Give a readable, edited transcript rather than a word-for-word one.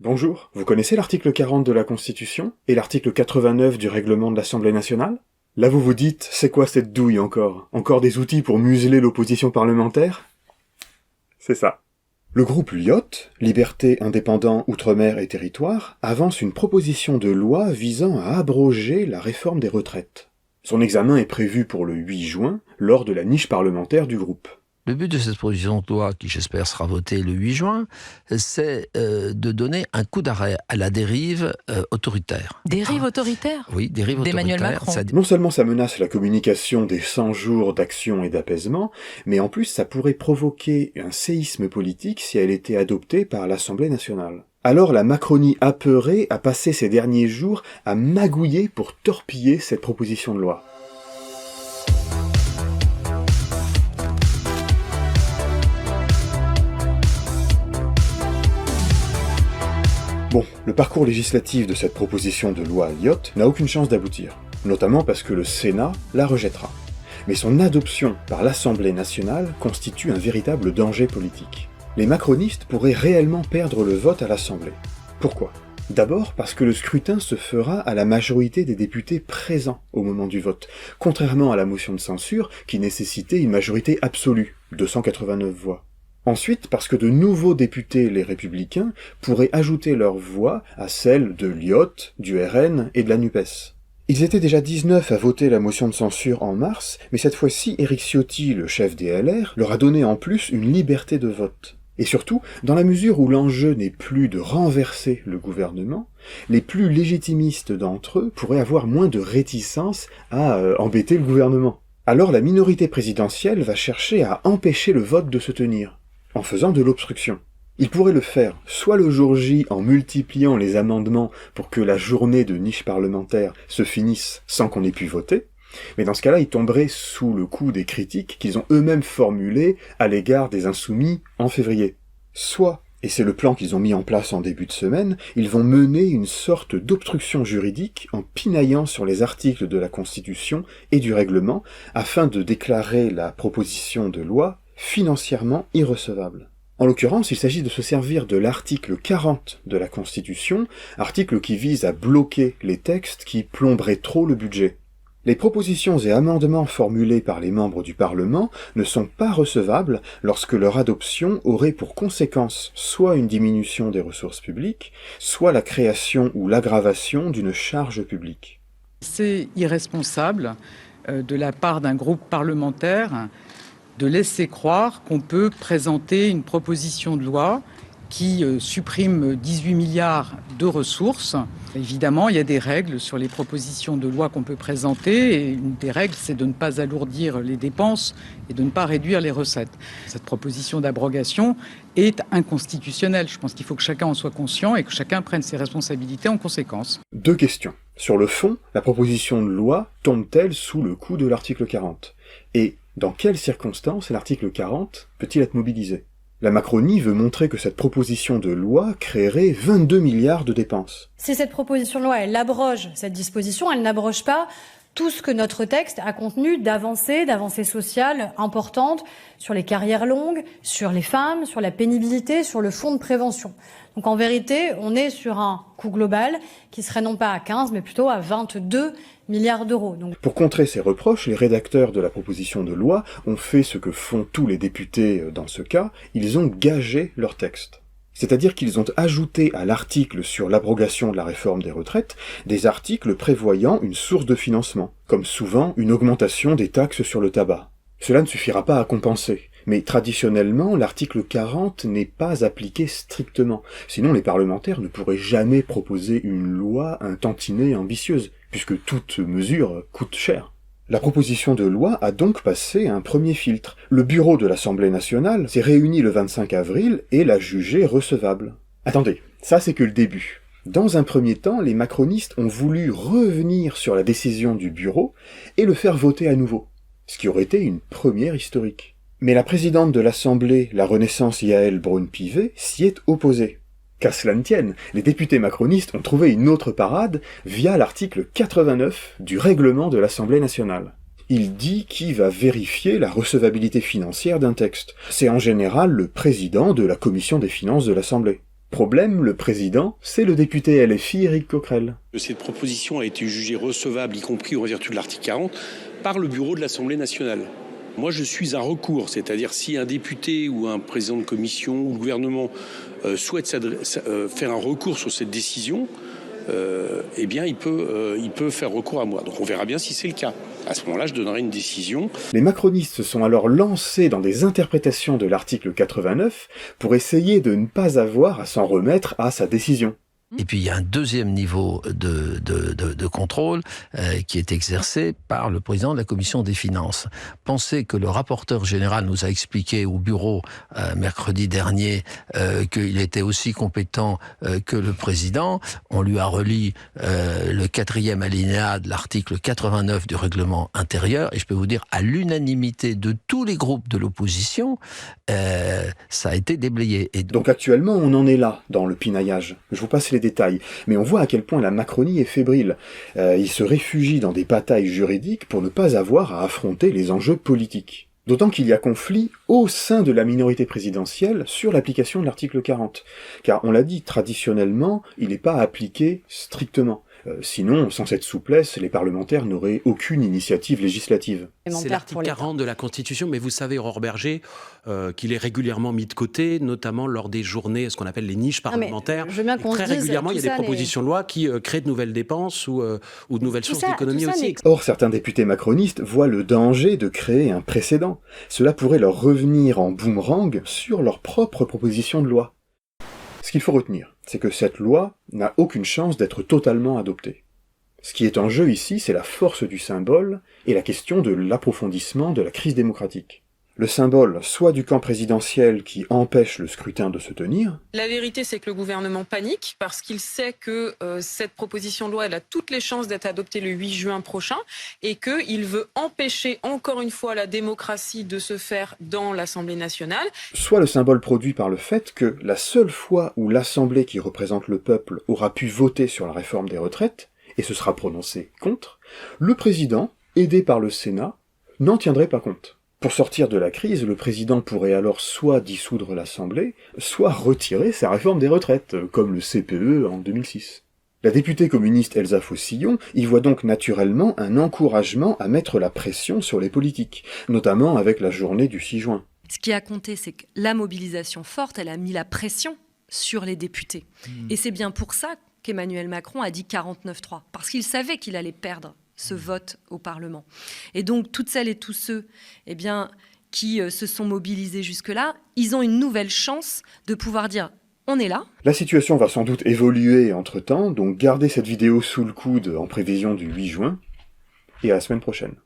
Bonjour, vous connaissez l'article 40 de la Constitution et l'article 89 du règlement de l'Assemblée nationale? Là vous vous dites, c'est quoi cette douille encore? Encore des outils pour museler l'opposition parlementaire? C'est ça. Le groupe LIOT, Liberté, Indépendants, Outre-mer et Territoires, avance une proposition de loi visant à abroger la réforme des retraites. Son examen est prévu pour le 8 juin, lors de la niche parlementaire du groupe. Le but de cette proposition de loi, qui j'espère sera votée le 8 juin, c'est de donner un coup d'arrêt à la dérive autoritaire. Dérive autoritaire ? Oui, dérive d'Emmanuel autoritaire. Macron. Non seulement ça menace la communication des 100 jours d'action et d'apaisement, mais en plus ça pourrait provoquer un séisme politique si elle était adoptée par l'Assemblée nationale. Alors la Macronie apeurée a passé ces derniers jours à magouiller pour torpiller cette proposition de loi. Bon, le parcours législatif de cette proposition de loi LIOT n'a aucune chance d'aboutir, notamment parce que le Sénat la rejettera. Mais son adoption par l'Assemblée nationale constitue un véritable danger politique. Les macronistes pourraient réellement perdre le vote à l'Assemblée. Pourquoi ? D'abord parce que le scrutin se fera à la majorité des députés présents au moment du vote, contrairement à la motion de censure qui nécessitait une majorité absolue, 289 voix. Ensuite, parce que de nouveaux députés, les Républicains, pourraient ajouter leur voix à celles de LIOT, du RN et de la NUPES. Ils étaient déjà 19 à voter la motion de censure en mars, mais cette fois-ci, Éric Ciotti, le chef des LR, leur a donné en plus une liberté de vote. Et surtout, dans la mesure où l'enjeu n'est plus de renverser le gouvernement, les plus légitimistes d'entre eux pourraient avoir moins de réticence à embêter le gouvernement. Alors la minorité présidentielle va chercher à empêcher le vote de se tenir, en faisant de l'obstruction. Il pourrait le faire soit le jour J en multipliant les amendements pour que la journée de niche parlementaire se finisse sans qu'on ait pu voter, mais dans ce cas-là, ils tomberaient sous le coup des critiques qu'ils ont eux-mêmes formulées à l'égard des Insoumis en février. Soit, et c'est le plan qu'ils ont mis en place en début de semaine, ils vont mener une sorte d'obstruction juridique en pinaillant sur les articles de la Constitution et du règlement afin de déclarer la proposition de loi financièrement irrecevable. En l'occurrence, il s'agit de se servir de l'article 40 de la Constitution, article qui vise à bloquer les textes qui plomberaient trop le budget. Les propositions et amendements formulés par les membres du Parlement ne sont pas recevables lorsque leur adoption aurait pour conséquence soit une diminution des ressources publiques, soit la création ou l'aggravation d'une charge publique. C'est irresponsable de la part d'un groupe parlementaire de laisser croire qu'on peut présenter une proposition de loi qui supprime 18 milliards de ressources. Évidemment, il y a des règles sur les propositions de loi qu'on peut présenter, et une des règles, c'est de ne pas alourdir les dépenses et de ne pas réduire les recettes. Cette proposition d'abrogation est inconstitutionnelle. Je pense qu'il faut que chacun en soit conscient et que chacun prenne ses responsabilités en conséquence. Deux questions. Sur le fond, la proposition de loi tombe-t-elle sous le coup de l'article 40 ? Et dans quelles circonstances l'article 40 peut-il être mobilisé ? La Macronie veut montrer que cette proposition de loi créerait 22 milliards de dépenses. Si cette proposition de loi, elle abroge cette disposition, elle n'abroge pas tout ce que notre texte a contenu d'avancées sociales importantes sur les carrières longues, sur les femmes, sur la pénibilité, sur le fonds de prévention. Donc en vérité, on est sur un coût global qui serait non pas à 15, mais plutôt à 22 milliards d'euros. Donc... Pour contrer ces reproches, les rédacteurs de la proposition de loi ont fait ce que font tous les députés dans ce cas, ils ont gagé leur texte. C'est-à-dire qu'ils ont ajouté à l'article sur l'abrogation de la réforme des retraites des articles prévoyant une source de financement, comme souvent une augmentation des taxes sur le tabac. Cela ne suffira pas à compenser, mais traditionnellement, l'article 40 n'est pas appliqué strictement, sinon les parlementaires ne pourraient jamais proposer une loi un tantinet ambitieuse, puisque toute mesure coûte cher. La proposition de loi a donc passé un premier filtre. Le bureau de l'Assemblée nationale s'est réuni le 25 avril et l'a jugé recevable. Attendez, ça c'est que le début. Dans un premier temps, les macronistes ont voulu revenir sur la décision du bureau et le faire voter à nouveau, ce qui aurait été une première historique. Mais la présidente de l'Assemblée, la Renaissance Yaël Braun-Pivet, s'y est opposée. Qu'à cela ne tienne, les députés macronistes ont trouvé une autre parade via l'article 89 du règlement de l'Assemblée nationale. Il dit qui va vérifier la recevabilité financière d'un texte. C'est en général le président de la commission des finances de l'Assemblée. Problème, le président, c'est le député LFI Éric Coquerel. Cette proposition a été jugée recevable, y compris en vertu de l'article 40, par le bureau de l'Assemblée nationale. Moi, je suis un recours, c'est-à-dire si un député ou un président de commission ou le gouvernement souhaite faire un recours sur cette décision, eh bien, il peut faire recours à moi. Donc on verra bien si c'est le cas. À ce moment-là, je donnerai une décision. Les macronistes se sont alors lancés dans des interprétations de l'article 89 pour essayer de ne pas avoir à s'en remettre à sa décision. Et puis il y a un deuxième niveau de contrôle qui est exercé par le président de la commission des finances. Pensez que le rapporteur général nous a expliqué au bureau mercredi dernier qu'il était aussi compétent que le président. On lui a relis le 4e alinéa de l'article 89 du règlement intérieur et je peux vous dire à l'unanimité de tous les groupes de l'opposition, ça a été déblayé. Et donc actuellement on en est là dans le pinaillage. Je vous passe les détails, mais on voit à quel point la Macronie est fébrile. Il se réfugie dans des batailles juridiques pour ne pas avoir à affronter les enjeux politiques. D'autant qu'il y a conflit au sein de la minorité présidentielle sur l'application de l'article 40. Car on l'a dit, traditionnellement, il n'est pas appliqué strictement. Sinon, sans cette souplesse, les parlementaires n'auraient aucune initiative législative. C'est l'article 40 de la Constitution, mais vous savez, Aurore Berger, qu'il est régulièrement mis de côté, notamment lors des journées, ce qu'on appelle les niches parlementaires. Très régulièrement, il y a des propositions de loi qui créent de nouvelles dépenses ou de nouvelles sources d'économie aussi. Or, certains députés macronistes voient le danger de créer un précédent. Cela pourrait leur revenir en boomerang sur leur propre proposition de loi. Ce qu'il faut retenir, c'est que cette loi n'a aucune chance d'être totalement adoptée. Ce qui est en jeu ici, c'est la force du symbole et la question de l'approfondissement de la crise démocratique. Le symbole, soit du camp présidentiel qui empêche le scrutin de se tenir. La vérité, c'est que le gouvernement panique parce qu'il sait que cette proposition de loi, elle a toutes les chances d'être adoptée le 8 juin prochain et qu'il veut empêcher encore une fois la démocratie de se faire dans l'Assemblée nationale. Soit le symbole produit par le fait que la seule fois où l'Assemblée qui représente le peuple aura pu voter sur la réforme des retraites, et se sera prononcé contre, le président, aidé par le Sénat, n'en tiendrait pas compte. Pour sortir de la crise, le président pourrait alors soit dissoudre l'Assemblée, soit retirer sa réforme des retraites, comme le CPE en 2006. La députée communiste Elsa Faucillon y voit donc naturellement un encouragement à mettre la pression sur les politiques, notamment avec la journée du 6 juin. Ce qui a compté, c'est que la mobilisation forte, elle a mis la pression sur les députés. Et c'est bien pour ça qu'Emmanuel Macron a dit 49-3, parce qu'il savait qu'il allait perdre ce vote au Parlement. Et donc, toutes celles et tous ceux qui se sont mobilisés jusque-là, ils ont une nouvelle chance de pouvoir dire « on est là ». La situation va sans doute évoluer entre-temps, donc gardez cette vidéo sous le coude en prévision du 8 juin, et à la semaine prochaine.